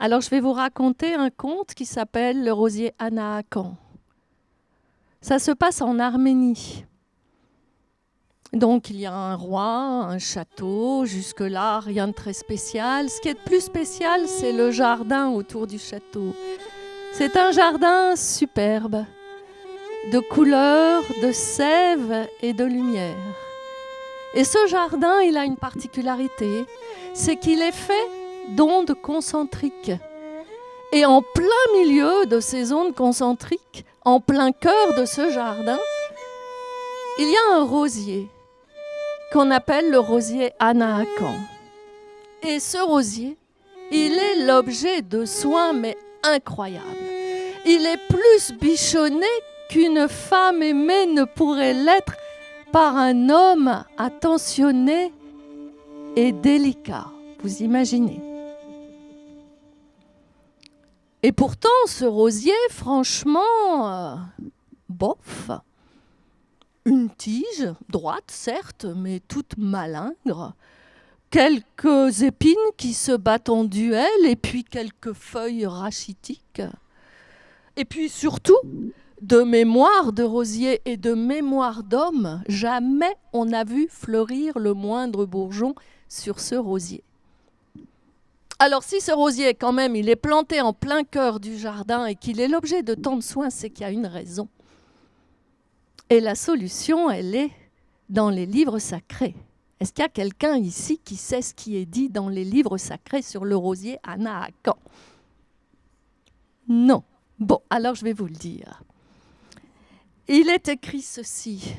Alors, je vais vous raconter un conte qui s'appelle « Le rosier Anaakan ». Ça se passe en Arménie. Donc, il y a un roi, un château. Jusque-là, rien de très spécial. Ce qui est de plus spécial, c'est le jardin autour du château. C'est un jardin superbe, de couleurs, de sève et de lumière. Et ce jardin, il a une particularité, c'est qu'il est fait d'ondes concentriques. Et en plein milieu de ces ondes concentriques, en plein cœur de ce jardin, il y a un rosier qu'on appelle le rosier Anaakan. Et ce rosier, il est l'objet de soins mais incroyables. Il est plus bichonné qu'une femme aimée ne pourrait l'être par un homme attentionné et délicat. Vous imaginez ? Et pourtant, ce rosier, franchement, bof. Une tige, droite certes, mais toute malingre. Quelques épines qui se battent en duel et puis quelques feuilles rachitiques. Et puis surtout, de mémoire de rosier et de mémoire d'homme, jamais on n'a vu fleurir le moindre bourgeon sur ce rosier. Alors si ce rosier, quand même, il est planté en plein cœur du jardin et qu'il est l'objet de tant de soins, c'est qu'il y a une raison. Et la solution, elle est dans les livres sacrés. Est-ce qu'il y a quelqu'un ici qui sait ce qui est dit dans les livres sacrés sur le rosier Anaakan ? Non. Bon, alors je vais vous le dire. Il est écrit ceci.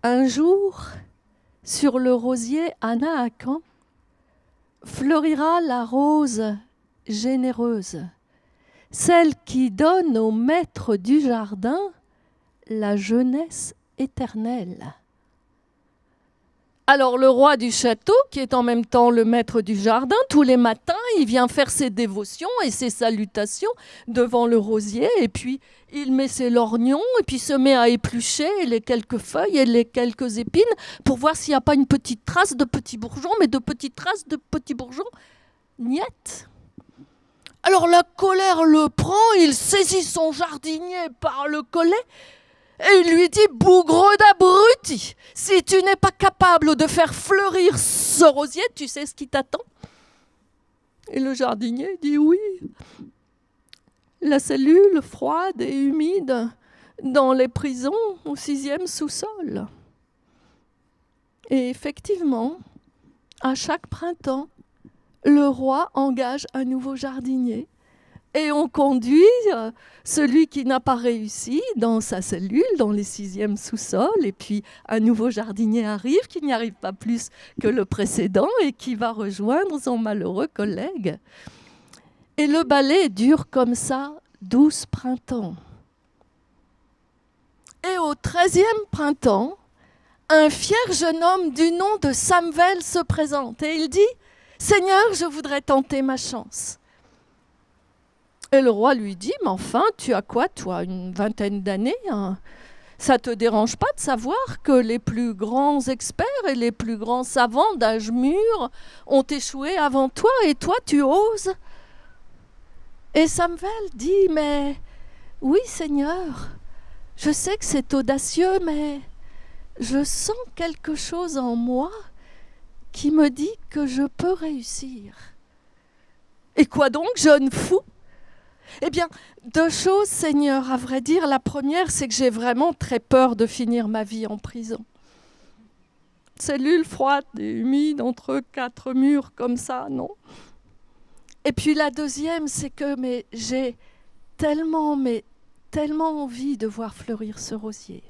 Un jour, sur le rosier Anaakan, fleurira la rose généreuse, celle qui donne au maître du jardin la jeunesse éternelle. Alors le roi du château, qui est en même temps le maître du jardin, tous les matins, il vient faire ses dévotions et ses salutations devant le rosier, et puis il met ses lorgnons, et puis se met à éplucher les quelques feuilles et les quelques épines pour voir s'il n'y a pas une petite trace de petits bourgeons, mais de petites traces de petits bourgeons, niet. Alors la colère le prend, il saisit son jardinier par le collet, et il lui dit « Bougre d'abruti, si tu n'es pas capable de faire fleurir ce rosier, tu sais ce qui t'attend ?» Et le jardinier dit « Oui, la cellule froide et humide dans les prisons au 6e sous-sol. » Et effectivement, à chaque printemps, le roi engage un nouveau jardinier. Et on conduit celui qui n'a pas réussi dans sa cellule, dans les 6e sous-sols. Et puis un nouveau jardinier arrive, qui n'y arrive pas plus que le précédent et qui va rejoindre son malheureux collègue. Et le ballet dure comme ça 12 printemps. Et au 13e printemps, un fier jeune homme du nom de Samuel se présente. Et il dit « Seigneur, je voudrais tenter ma chance. » Et le roi lui dit, mais enfin, tu as quoi, toi, une vingtaine d'années, hein ? Ça ne te dérange pas de savoir que les plus grands experts et les plus grands savants d'âge mûr ont échoué avant toi et toi, tu oses ? Et Samuel dit, mais oui, Seigneur, je sais que c'est audacieux, mais je sens quelque chose en moi qui me dit que je peux réussir. Et quoi donc, jeune fou ? Eh bien, 2 choses, Seigneur, à vrai dire. La première, c'est que j'ai vraiment très peur de finir ma vie en prison. Cellule froide et humide entre 4 murs comme ça, non. Et puis la deuxième, c'est que j'ai tellement envie de voir fleurir ce rosier.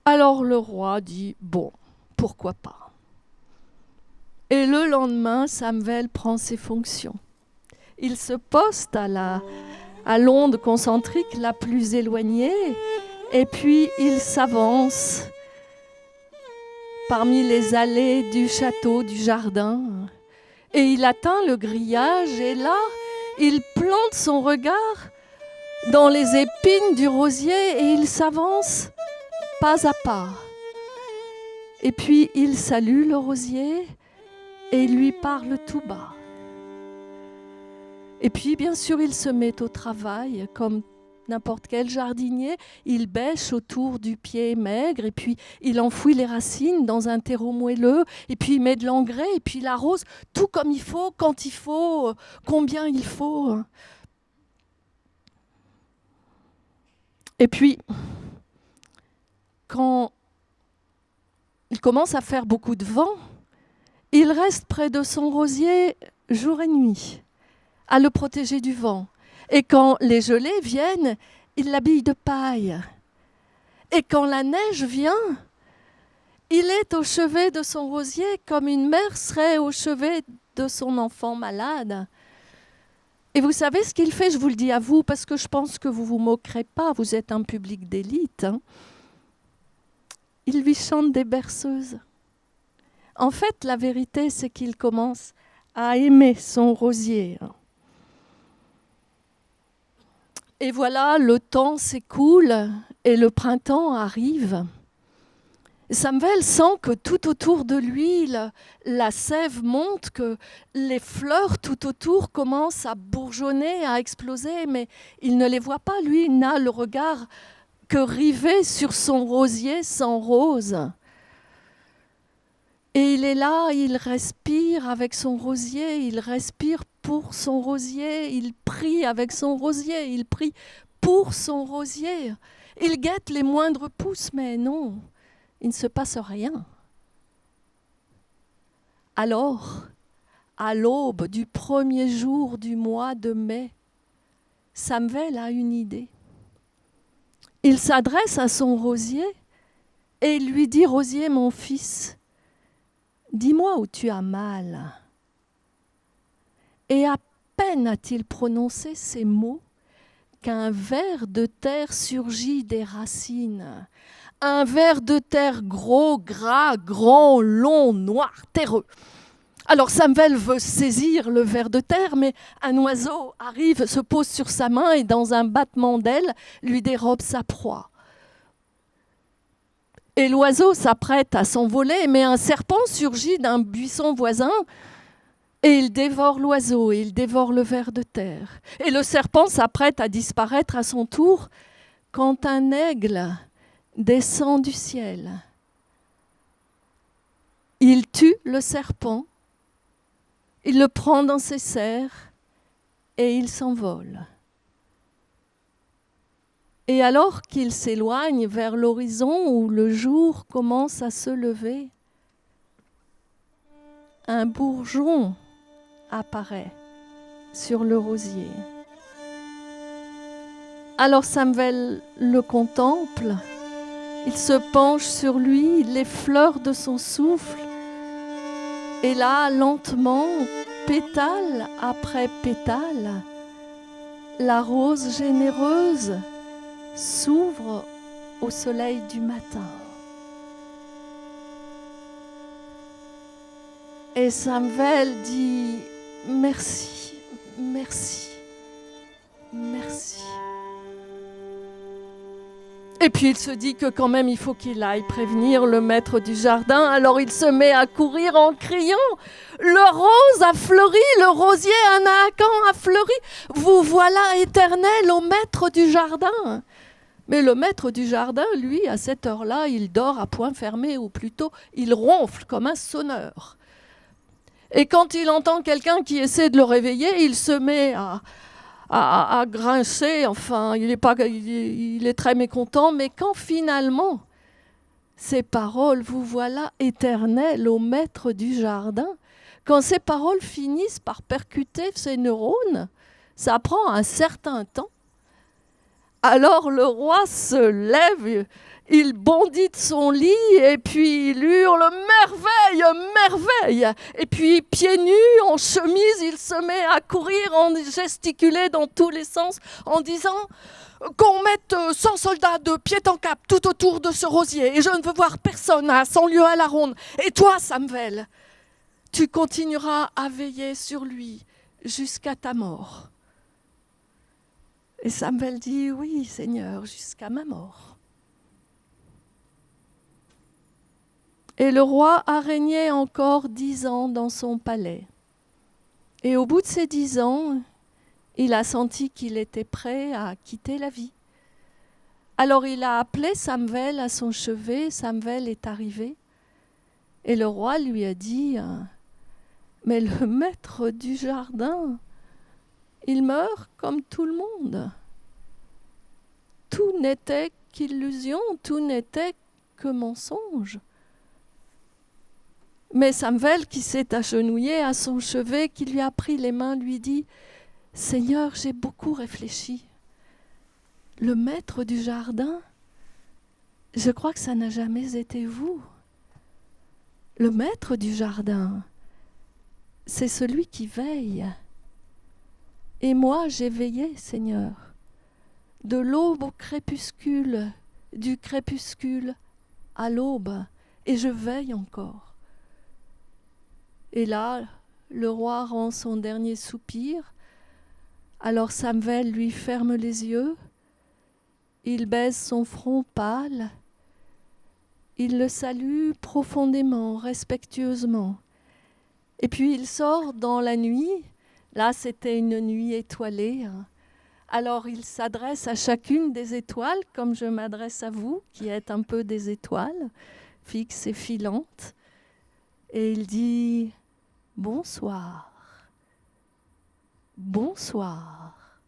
Alors le roi dit, bon, pourquoi pas. Et le lendemain, Samuel prend ses fonctions. Il se poste à l'onde concentrique la plus éloignée et puis il s'avance parmi les allées du château, du jardin. Et il atteint le grillage et là, il plante son regard dans les épines du rosier et il s'avance pas à pas. Et puis il salue le rosier et il lui parle tout bas. Et puis, bien sûr, il se met au travail, comme n'importe quel jardinier. Il bêche autour du pied maigre, et puis il enfouit les racines dans un terreau moelleux, et puis il met de l'engrais, et puis il arrose tout comme il faut, quand il faut, combien il faut. Et puis, quand il commence à faire beaucoup de vent, il reste près de son rosier jour et nuit, à le protéger du vent. Et quand les gelées viennent, il l'habille de paille. Et quand la neige vient, il est au chevet de son rosier comme une mère serait au chevet de son enfant malade. Et vous savez ce qu'il fait, je vous le dis à vous, parce que je pense que vous ne vous moquerez pas, vous êtes un public d'élite. Il lui chante des berceuses. En fait, la vérité, c'est qu'il commence à aimer son rosier. Et voilà, le temps s'écoule et le printemps arrive. Samuel sent que tout autour de lui, la sève monte, que les fleurs tout autour commencent à bourgeonner, à exploser, mais il ne les voit pas. Lui, il n'a le regard que rivé sur son rosier sans rose. Et il est là, il respire avec son rosier, il respire pour son rosier, il prie avec son rosier, il prie pour son rosier. Il guette les moindres pousses, mais non, il ne se passe rien. Alors, à l'aube du premier jour du mois de mai, Samuel a une idée. Il s'adresse à son rosier et il lui dit « Rosier, mon fils, dis-moi où tu as mal. » Et à peine a-t-il prononcé ces mots qu'un ver de terre surgit des racines. Un ver de terre gros, gras, grand, long, noir, terreux. Alors Samuel veut saisir le ver de terre, mais un oiseau arrive, se pose sur sa main et dans un battement d'ailes, lui dérobe sa proie. Et l'oiseau s'apprête à s'envoler, mais un serpent surgit d'un buisson voisin et il dévore l'oiseau et il dévore le ver de terre. Et le serpent s'apprête à disparaître à son tour quand un aigle descend du ciel. Il tue le serpent, il le prend dans ses serres et il s'envole. Et alors qu'il s'éloigne vers l'horizon où le jour commence à se lever, un bourgeon apparaît sur le rosier. Alors Samuel le contemple, il se penche sur lui, les fleurs de son souffle, et là, lentement, pétale après pétale, la rose généreuse s'ouvre au soleil du matin. Et Samuel dit « Merci, merci, merci ». Et puis il se dit que quand même il faut qu'il aille prévenir le maître du jardin. Alors il se met à courir en criant « Le rose a fleuri, le rosier Anaakan a fleuri, vous voilà éternel au maître du jardin !» Mais le maître du jardin, lui, à cette heure-là, il dort à poing fermé, ou plutôt, il ronfle comme un sonneur. Et quand il entend quelqu'un qui essaie de le réveiller, il se met à grincer, enfin, il est très mécontent, mais quand finalement, ces paroles, vous voilà éternel au maître du jardin, quand ces paroles finissent par percuter ses neurones, ça prend un certain temps. Alors le roi se lève, il bondit de son lit et puis il hurle « Merveille, merveille !» Et puis pieds nus, en chemise, il se met à courir, en gesticuler dans tous les sens en disant qu'on mette 100 soldats de pied en cap tout autour de ce rosier et je ne veux voir personne à 100 lieues à la ronde. Et toi, Samuel, tu continueras à veiller sur lui jusqu'à ta mort. Et Samuel dit « Oui, Seigneur, jusqu'à ma mort. » Et le roi a régné encore 10 ans dans son palais. Et au bout de ces 10 ans, il a senti qu'il était prêt à quitter la vie. Alors il a appelé Samuel à son chevet. Samuel est arrivé. Et le roi lui a dit, mais le maître du jardin, il meurt comme tout le monde. Tout n'était qu'illusion, tout n'était que mensonge. Mais Samuel, qui s'est agenouillé à son chevet, qui lui a pris les mains, lui dit, Seigneur, j'ai beaucoup réfléchi. Le maître du jardin, je crois que ça n'a jamais été vous. Le maître du jardin, c'est celui qui veille. Et moi, j'ai veillé, Seigneur, de l'aube au crépuscule, du crépuscule à l'aube, et je veille encore. Et là, le roi rend son dernier soupir. Alors Samuel lui ferme les yeux, il baise son front pâle, il le salue profondément, respectueusement. Et puis il sort dans la nuit. Là, c'était une nuit étoilée. Alors il s'adresse à chacune des étoiles, comme je m'adresse à vous, qui êtes un peu des étoiles, fixes et filantes. Et il dit « Bonsoir, bonsoir,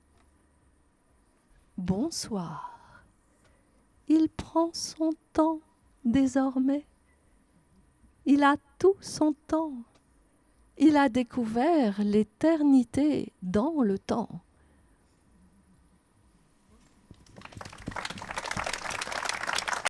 bonsoir ». Il prend son temps désormais. Il a tout son temps. Il a découvert l'éternité dans le temps.